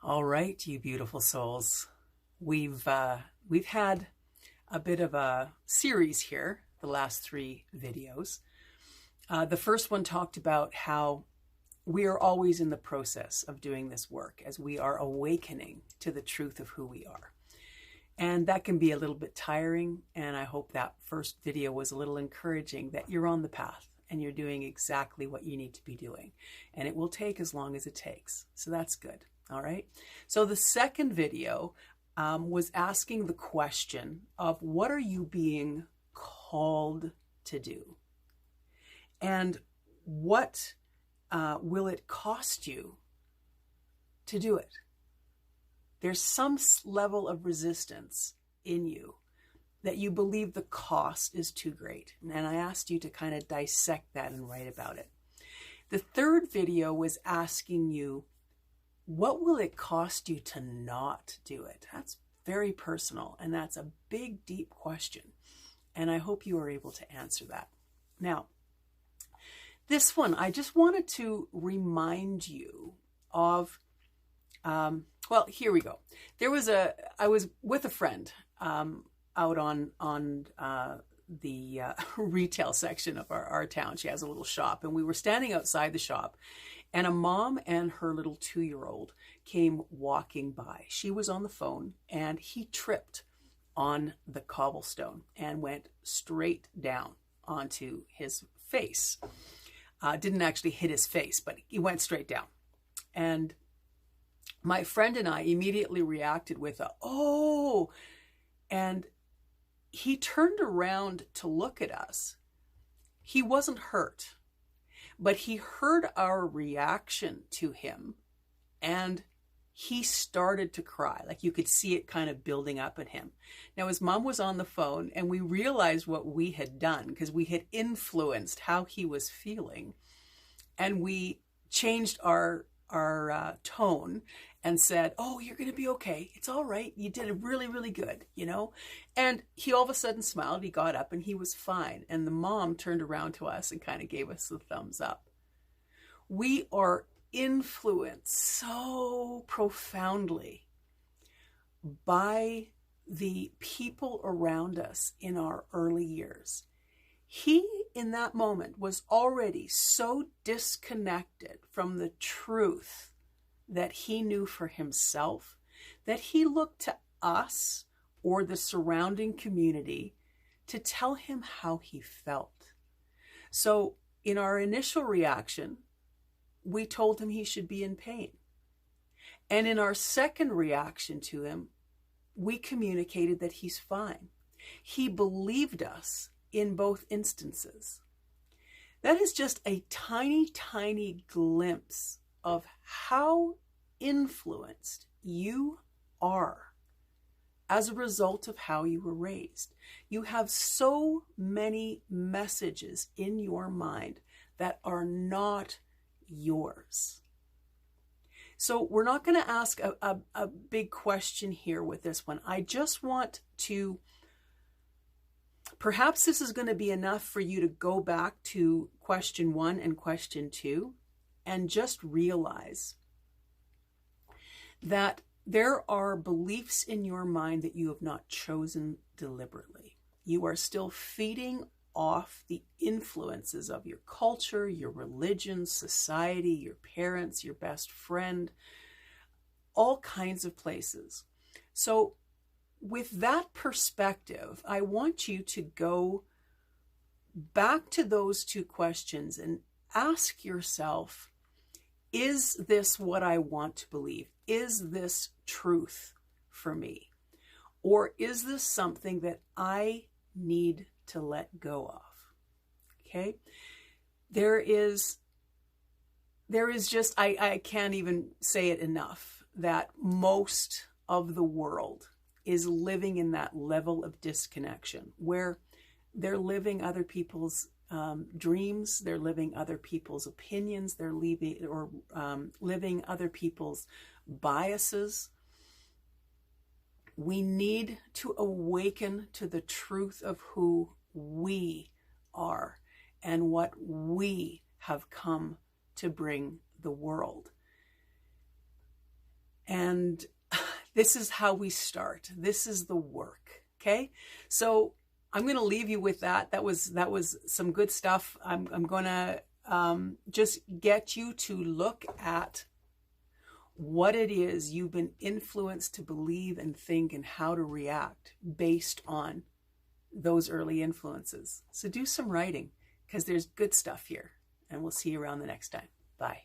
All right, you beautiful souls. We've had a bit of a series here, the last 3 videos. The first one talked about how we are always in the process of doing this work as we are awakening to the truth of who we are. And that can be a little bit tiring, and I hope that first video was a little encouraging that you're on the path and you're doing exactly what you need to be doing. And it will take as long as it takes. So that's good. All right. So the second video was asking the question of what are you being called to do? And what will it cost you to do it? There's some level of resistance in you that you believe the cost is too great. And I asked you to kind of dissect that and write about it. The third video was asking you, what will it cost you to not do it? That's very personal, and that's a big, deep question. And I hope you are able to answer that. Now, this one, I just wanted to remind you of, well, here we go. I was with a friend out on the retail section of our town. She has a little shop, and we were standing outside the shop, and a mom and her little 2-year-old came walking by. She was on the phone, and he tripped on the cobblestone and went straight down onto his face. Didn't actually hit his face, but he went straight down. And my friend and I immediately reacted with a, oh, and he turned around to look at us. He wasn't hurt, but he heard our reaction to him, and he started to cry. Like you could see it kind of building up in him. Now his mom was on the phone, and we realized what we had done because we had influenced how he was feeling, and we changed our tone and said, oh, you're going to be okay. It's all right. You did it really, really good, you know? And he all of a sudden smiled. He got up and he was fine. And the mom turned around to us and kind of gave us the thumbs up. We are influenced so profoundly by the people around us in our early years. He, in that moment, was already so disconnected from the truth that he knew for himself that he looked to us or the surrounding community to tell him how he felt. So in our initial reaction, we told him he should be in pain. And in our second reaction to him, we communicated that he's fine. He believed us in both instances. That is just a tiny, tiny glimpse of how influenced you are as a result of how you were raised. You have so many messages in your mind that are not yours. So we're not going to ask a big question here with this one. I just want to, perhaps this is going to be enough for you to go back to question 1 and question 2 and just realize that there are beliefs in your mind that you have not chosen deliberately. You are still feeding off the influences of your culture, your religion, society, your parents, your best friend, all kinds of places. So with that perspective, I want you to go back to those 2 questions and ask yourself, is this what I want to believe? Is this truth for me? Or is this something that I need to let go of? Okay? There is just, I can't even say it enough, that most of the world is living in that level of disconnection where they're living other people's dreams, they're living other people's opinions, they're living other people's biases. We need to awaken to the truth of who we are and what we have come to bring the world. And this is how we start. This is the work. Okay. So I'm going to leave you with that. That was some good stuff. I'm going to just get you to look at what it is you've been influenced to believe and think and how to react based on those early influences. So do some writing, because there's good stuff here, and we'll see you around the next time. Bye.